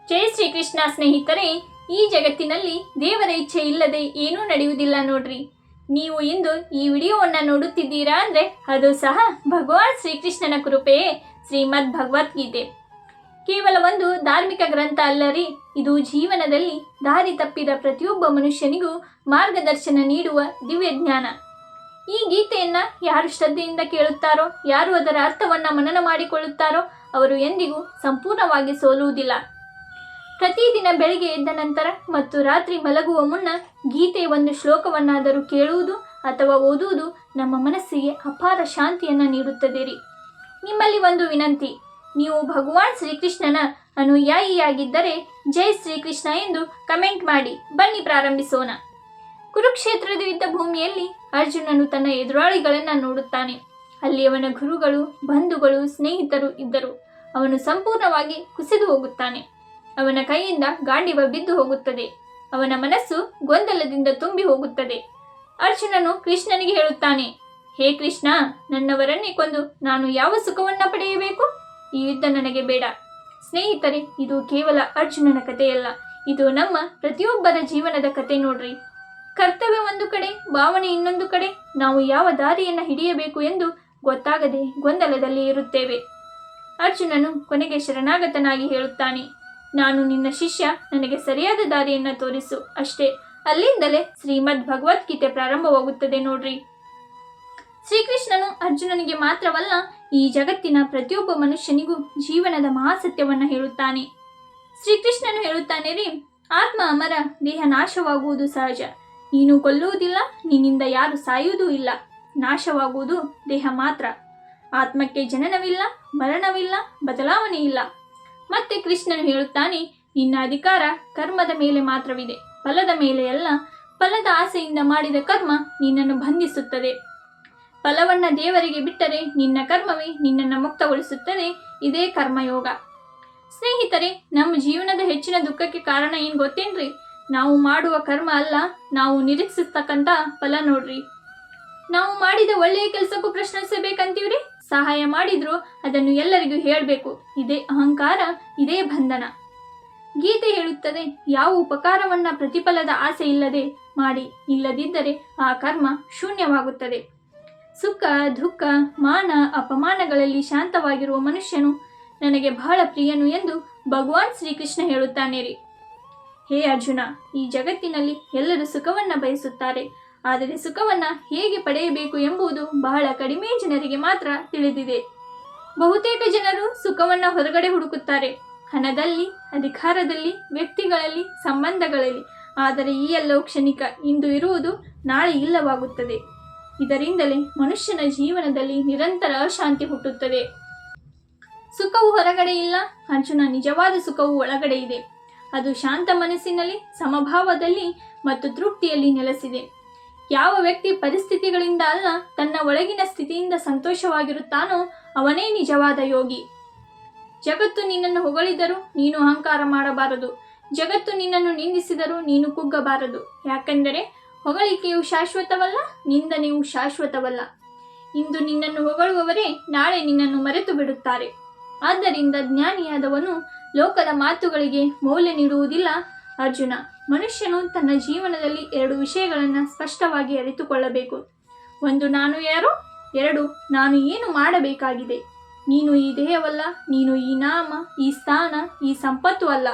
ಜೈ ಶ್ರೀಕೃಷ್ಣ ಸ್ನೇಹಿತರೆ, ಈ ಜಗತ್ತಿನಲ್ಲಿ ದೇವರ ಇಚ್ಛೆ ಇಲ್ಲದೆ ಏನೂ ನಡೆಯುವುದಿಲ್ಲ ನೋಡ್ರಿ. ನೀವು ಇಂದು ಈ ವಿಡಿಯೋವನ್ನು ನೋಡುತ್ತಿದ್ದೀರಾ ಅಂದರೆ ಅದು ಸಹ ಭಗವಾನ್ ಶ್ರೀಕೃಷ್ಣನ ಕೃಪೆಯೇ. ಶ್ರೀಮದ್ ಭಗವದ್ಗೀತೆ ಕೇವಲ ಒಂದು ಧಾರ್ಮಿಕ ಗ್ರಂಥ ಅಲ್ಲರಿ, ಇದು ಜೀವನದಲ್ಲಿ ದಾರಿ ತಪ್ಪಿದ ಪ್ರತಿಯೊಬ್ಬ ಮನುಷ್ಯನಿಗೂ ಮಾರ್ಗದರ್ಶನ ನೀಡುವ ದಿವ್ಯ ಜ್ಞಾನ. ಈ ಗೀತೆಯನ್ನು ಯಾರು ಶ್ರದ್ಧೆಯಿಂದ ಕೇಳುತ್ತಾರೋ, ಯಾರು ಅದರ ಅರ್ಥವನ್ನು ಮನನ ಮಾಡಿಕೊಳ್ಳುತ್ತಾರೋ ಅವರು ಎಂದಿಗೂ ಸಂಪೂರ್ಣವಾಗಿ ಸೋಲುವುದಿಲ್ಲ. ಪ್ರತಿದಿನ ಬೆಳಿಗ್ಗೆ ಎದ್ದ ನಂತರ ಮತ್ತು ರಾತ್ರಿ ಮಲಗುವ ಮುನ್ನ ಗೀತೆಯ ಒಂದು ಶ್ಲೋಕವನ್ನಾದರೂ ಕೇಳುವುದು ಅಥವಾ ಓದುವುದು ನಮ್ಮ ಮನಸ್ಸಿಗೆ ಅಪಾರ ಶಾಂತಿಯನ್ನು ನೀಡುತ್ತದೆ ರೀ. ನಿಮ್ಮಲ್ಲಿ ಒಂದು ವಿನಂತಿ, ನೀವು ಭಗವಾನ್ ಶ್ರೀಕೃಷ್ಣನ ಅನುಯಾಯಿಯಾಗಿದ್ದರೆ ಜೈ ಶ್ರೀಕೃಷ್ಣ ಎಂದು ಕಮೆಂಟ್ ಮಾಡಿ. ಬನ್ನಿ ಪ್ರಾರಂಭಿಸೋಣ. ಕುರುಕ್ಷೇತ್ರದ ಯುದ್ಧ ಭೂಮಿಯಲ್ಲಿ ಅರ್ಜುನನು ತನ್ನ ಎದುರಾಳಿಗಳನ್ನು ನೋಡುತ್ತಾನೆ. ಅಲ್ಲಿ ಅವನ ಗುರುಗಳು, ಬಂಧುಗಳು, ಸ್ನೇಹಿತರು ಇದ್ದರು. ಅವನು ಸಂಪೂರ್ಣವಾಗಿ ಕುಸಿದು ಹೋಗುತ್ತಾನೆ. ಅವನ ಕೈಯಿಂದ ಗಾಂಡಿವ ಬಿದ್ದು ಹೋಗುತ್ತದೆ. ಅವನ ಮನಸ್ಸು ಗೊಂದಲದಿಂದ ತುಂಬಿ ಹೋಗುತ್ತದೆ. ಅರ್ಜುನನು ಕೃಷ್ಣನಿಗೆ ಹೇಳುತ್ತಾನೆ, ಹೇ ಕೃಷ್ಣ, ನನ್ನವರನ್ನೇ ಕೊಂದು ನಾನು ಯಾವ ಸುಖವನ್ನು ಪಡೆಯಬೇಕು? ಈ ಯುದ್ಧ ನನಗೆ ಬೇಡ. ಸ್ನೇಹಿತರೆ, ಇದು ಕೇವಲ ಅರ್ಜುನನ ಕಥೆಯಲ್ಲ, ಇದು ನಮ್ಮ ಪ್ರತಿಯೊಬ್ಬರ ಜೀವನದ ಕತೆ ನೋಡ್ರಿ. ಕರ್ತವ್ಯ ಒಂದು ಕಡೆ, ಭಾವನೆ ಇನ್ನೊಂದು ಕಡೆ. ನಾವು ಯಾವ ದಾರಿಯನ್ನು ಹಿಡಿಯಬೇಕು ಎಂದು ಗೊತ್ತಾಗದೆ ಗೊಂದಲದಲ್ಲಿ ಇರುತ್ತೇವೆ. ಅರ್ಜುನನು ಕೊನೆಗೆ ಶರಣಾಗತನಾಗಿ ಹೇಳುತ್ತಾನೆ, ನಾನು ನಿನ್ನ ಶಿಷ್ಯ, ನನಗೆ ಸರಿಯಾದ ದಾರಿಯನ್ನು ತೋರಿಸು ಅಷ್ಟೇ. ಅಲ್ಲಿಂದಲೇ ಶ್ರೀಮದ್ ಭಗವದ್ಗೀತೆ ಪ್ರಾರಂಭವಾಗುತ್ತದೆ ನೋಡ್ರಿ. ಶ್ರೀಕೃಷ್ಣನು ಅರ್ಜುನನಿಗೆ ಮಾತ್ರವಲ್ಲ, ಈ ಜಗತ್ತಿನ ಪ್ರತಿಯೊಬ್ಬ ಮನುಷ್ಯನಿಗೂ ಜೀವನದ ಮಹಾಸತ್ಯವನ್ನು ಹೇಳುತ್ತಾನೆ. ಶ್ರೀಕೃಷ್ಣನು ಹೇಳುತ್ತಾನೆ ರೀ, ಆತ್ಮ ಅಮರ, ದೇಹ ನಾಶವಾಗುವುದು ಸಹಜ. ನೀನು ಕೊಲ್ಲುವುದಿಲ್ಲ, ನಿನ್ನಿಂದ ಯಾರು ಸಾಯುವುದೂ ಇಲ್ಲ. ನಾಶವಾಗುವುದು ದೇಹ ಮಾತ್ರ. ಆತ್ಮಕ್ಕೆ ಜನನವಿಲ್ಲ, ಮರಣವಿಲ್ಲ, ಬದಲಾವಣೆ ಇಲ್ಲ. ಮತ್ತೆ ಕೃಷ್ಣನು ಹೇಳುತ್ತಾನೆ, ನಿನ್ನ ಅಧಿಕಾರ ಕರ್ಮದ ಮೇಲೆ ಮಾತ್ರವಿದೆ, ಫಲದ ಮೇಲೆ ಅಲ್ಲ. ಫಲದ ಆಸೆಯಿಂದ ಮಾಡಿದ ಕರ್ಮ ನಿನ್ನನ್ನು ಬಂಧಿಸುತ್ತದೆ. ಫಲವನ್ನು ದೇವರಿಗೆ ಬಿಟ್ಟರೆ ನಿನ್ನ ಕರ್ಮವೇ ನಿನ್ನನ್ನು ಮುಕ್ತಗೊಳಿಸುತ್ತದೆ. ಇದೇ ಕರ್ಮಯೋಗ. ಸ್ನೇಹಿತರೆ, ನಮ್ಮ ಜೀವನದ ಹೆಚ್ಚಿನ ದುಃಖಕ್ಕೆ ಕಾರಣ ಏನು ಗೊತ್ತೇನ್ರಿ? ನಾವು ಮಾಡುವ ಕರ್ಮ ಅಲ್ಲ, ನಾವು ನಿರೀಕ್ಷಿಸ್ತಕ್ಕಂಥ ಫಲ ನೋಡ್ರಿ. ನಾವು ಮಾಡಿದ ಒಳ್ಳೆಯ ಕೆಲಸಕ್ಕೂ ಪ್ರಶ್ನಿಸಬೇಕಂತೀವ್ರಿ. ಸಹಾಯ ಮಾಡಿದ್ರು ಅದನ್ನು ಎಲ್ಲರಿಗೂ ಹೇಳಬೇಕು. ಇದೇ ಅಹಂಕಾರ, ಇದೇ ಬಂಧನ. ಗೀತೆ ಹೇಳುತ್ತದೆ, ಯಾವ ಉಪಕಾರವನ್ನ ಪ್ರತಿಫಲದ ಆಸೆ ಇಲ್ಲದೆ ಮಾಡಿ, ಇಲ್ಲದಿದ್ದರೆ ಆ ಕರ್ಮ ಶೂನ್ಯವಾಗುತ್ತದೆ. ಸುಖ, ದುಃಖ, ಮಾನ, ಅಪಮಾನಗಳಲ್ಲಿ ಶಾಂತವಾಗಿರುವ ಮನುಷ್ಯನು ನನಗೆ ಬಹಳ ಪ್ರಿಯನು ಎಂದು ಭಗವಾನ್ ಶ್ರೀಕೃಷ್ಣ ಹೇಳುತ್ತಾನೆ ರೀ. ಹೇ ಅರ್ಜುನ, ಈ ಜಗತ್ತಿನಲ್ಲಿ ಎಲ್ಲರೂ ಸುಖವನ್ನ ಬಯಸುತ್ತಾರೆ, ಆದರೆ ಸುಖವನ್ನು ಹೇಗೆ ಪಡೆಯಬೇಕು ಎಂಬುದು ಬಹಳ ಕಡಿಮೆ ಜನರಿಗೆ ಮಾತ್ರ ತಿಳಿದಿದೆ. ಬಹುತೇಕ ಜನರು ಸುಖವನ್ನು ಹೊರಗಡೆ ಹುಡುಕುತ್ತಾರೆ, ಹಣದಲ್ಲಿ, ಅಧಿಕಾರದಲ್ಲಿ, ವ್ಯಕ್ತಿಗಳಲ್ಲಿ, ಸಂಬಂಧಗಳಲ್ಲಿ. ಆದರೆ ಈ ಎಲ್ಲವೂ ಕ್ಷಣಿಕ. ಇಂದು ಇರುವುದು ನಾಳೆ ಇಲ್ಲವಾಗುತ್ತದೆ. ಇದರಿಂದಲೇ ಮನುಷ್ಯನ ಜೀವನದಲ್ಲಿ ನಿರಂತರ ಅಶಾಂತಿ ಹುಟ್ಟುತ್ತದೆ. ಸುಖವು ಹೊರಗಡೆ ಇಲ್ಲ ಅರ್ಜುನ, ನಿಜವಾದ ಸುಖವು ಒಳಗಡೆ ಇದೆ. ಅದು ಶಾಂತ ಮನಸ್ಸಿನಲ್ಲಿ, ಸಮಭಾವದಲ್ಲಿ ಮತ್ತು ತೃಪ್ತಿಯಲ್ಲಿ ನೆಲೆಸಿದೆ. ಯಾವ ವ್ಯಕ್ತಿ ಪರಿಸ್ಥಿತಿಗಳಿಂದ ಅಲ್ಲ, ತನ್ನ ಒಳಗಿನ ಸ್ಥಿತಿಯಿಂದ ಸಂತೋಷವಾಗಿರುತ್ತಾನೋ ಅವನೇ ನಿಜವಾದ ಯೋಗಿ. ಜಗತ್ತು ನಿನ್ನನ್ನು ಹೊಗಳಿದರೂ ನೀನು ಅಹಂಕಾರ ಮಾಡಬಾರದು. ಜಗತ್ತು ನಿನ್ನನ್ನು ನಿಂದಿಸಿದರೂ ನೀನು ಕುಗ್ಗಬಾರದು. ಯಾಕೆಂದರೆ ಹೊಗಳಿಕೆಯು ಶಾಶ್ವತವಲ್ಲ, ನಿಂದನೆಯು ಶಾಶ್ವತವಲ್ಲ. ಇಂದು ನಿನ್ನನ್ನು ಹೊಗಳುವವರೇ ನಾಳೆ ನಿನ್ನನ್ನು ಮರೆತು ಬಿಡುತ್ತಾರೆ. ಆದ್ದರಿಂದ ಜ್ಞಾನಿಯಾದವನು ಲೋಕದ ಮಾತುಗಳಿಗೆ ಮೌಲ್ಯ ನೀಡುವುದಿಲ್ಲ. ಅರ್ಜುನ, ಮನುಷ್ಯನು ತನ್ನ ಜೀವನದಲ್ಲಿ 2 ವಿಷಯಗಳನ್ನು ಸ್ಪಷ್ಟವಾಗಿ ಅರಿತುಕೊಳ್ಳಬೇಕು. 1, ನಾನು ಯಾರು. 2, ನಾನು ಏನು ಮಾಡಬೇಕಾಗಿದೆ. ನೀನು ಈ ದೇಹವಲ್ಲ, ನೀನು ಈ ನಾಮ, ಈ ಸ್ಥಾನ, ಈ ಸಂಪತ್ತು ಅಲ್ಲ.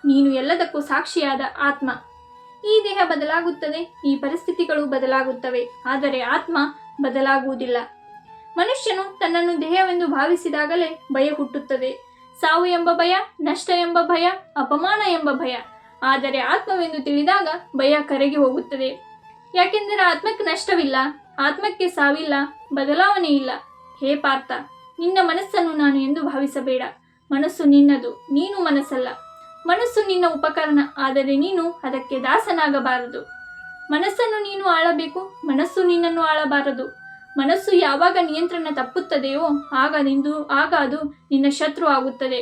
ನೀನು ಎಲ್ಲದಕ್ಕೂ ಸಾಕ್ಷಿಯಾದ ಆತ್ಮ. ಈ ದೇಹ ಬದಲಾಗುತ್ತದೆ, ಈ ಪರಿಸ್ಥಿತಿಗಳು ಬದಲಾಗುತ್ತವೆ, ಆದರೆ ಆತ್ಮ ಬದಲಾಗುವುದಿಲ್ಲ. ಮನುಷ್ಯನು ತನ್ನನ್ನು ದೇಹವೆಂದು ಭಾವಿಸಿದಾಗಲೇ ಭಯ ಹುಟ್ಟುತ್ತದೆ. ಸಾವು ಎಂಬ ಭಯ, ನಷ್ಟ ಎಂಬ ಭಯ, ಅಪಮಾನ ಎಂಬ ಭಯ. ಆದರೆ ಆತ್ಮವೆಂದು ತಿಳಿದಾಗ ಭಯ ಕರಗಿ ಹೋಗುತ್ತದೆ. ಯಾಕೆಂದರೆ ಆತ್ಮಕ್ಕೆ ನಷ್ಟವಿಲ್ಲ, ಆತ್ಮಕ್ಕೆ ಸಾವಿಲ್ಲ, ಬದಲಾವಣೆ ಇಲ್ಲ. ಹೇ ಪಾರ್ಥ, ನಿನ್ನ ಮನಸ್ಸನ್ನು ನಾನು ಎಂದು ಭಾವಿಸಬೇಡ. ಮನಸ್ಸು ನಿನ್ನದು, ನೀನು ಮನಸ್ಸಲ್ಲ. ಮನಸ್ಸು ನಿನ್ನ ಉಪಕರಣ, ಆದರೆ ನೀನು ಅದಕ್ಕೆ ದಾಸನಾಗಬಾರದು. ಮನಸ್ಸನ್ನು ನೀನು ಆಳಬೇಕು, ಮನಸ್ಸು ನಿನ್ನನ್ನು ಆಳಬಾರದು. ಮನಸ್ಸು ಯಾವಾಗ ನಿಯಂತ್ರಣ ತಪ್ಪುತ್ತದೆಯೋ ಆಗ ಅದು ನಿನ್ನ ಶತ್ರು ಆಗುತ್ತದೆ.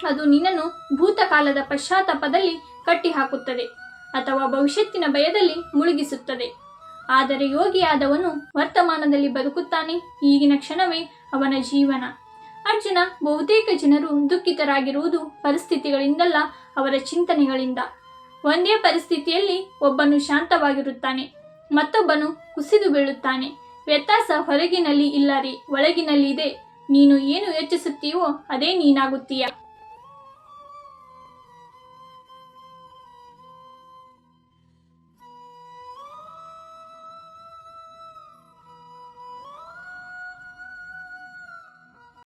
ಅದು ನಿನ್ನನ್ನು ಭೂತಕಾಲದ ಪಶ್ಚಾತ್ತಾಪದಲ್ಲಿ ಕಟ್ಟಿ ಹಾಕುತ್ತದೆ ಅಥವಾ ಭವಿಷ್ಯತ್ತಿನ ಭಯದಲ್ಲಿ ಮುಳುಗಿಸುತ್ತದೆ. ಆದರೆ ಯೋಗಿಯಾದವನು ವರ್ತಮಾನದಲ್ಲಿ ಬದುಕುತ್ತಾನೆ. ಈಗಿನ ಕ್ಷಣವೇ ಅವನ ಜೀವನ. ಅರ್ಜುನ, ಬಹುತೇಕ ಜನರು ದುಃಖಿತರಾಗಿರುವುದು ಪರಿಸ್ಥಿತಿಗಳಿಂದಲ್ಲ, ಅವರ ಚಿಂತನೆಗಳಿಂದ. ಒಂದೇ ಪರಿಸ್ಥಿತಿಯಲ್ಲಿ ಒಬ್ಬನು ಶಾಂತವಾಗಿರುತ್ತಾನೆ, ಮತ್ತೊಬ್ಬನು ಕುಸಿದು ಬೀಳುತ್ತಾನೆ. ವ್ಯತ್ಯಾಸ ಹೊರಗಿನಲ್ಲಿ ಇಲ್ಲ ರೀ, ಒಳಗಿನಲ್ಲಿ ಇದೆ. ನೀನು ಏನು ಯೋಚಿಸುತ್ತೀಯೋ ಅದೇ ನೀನಾಗುತ್ತೀಯ.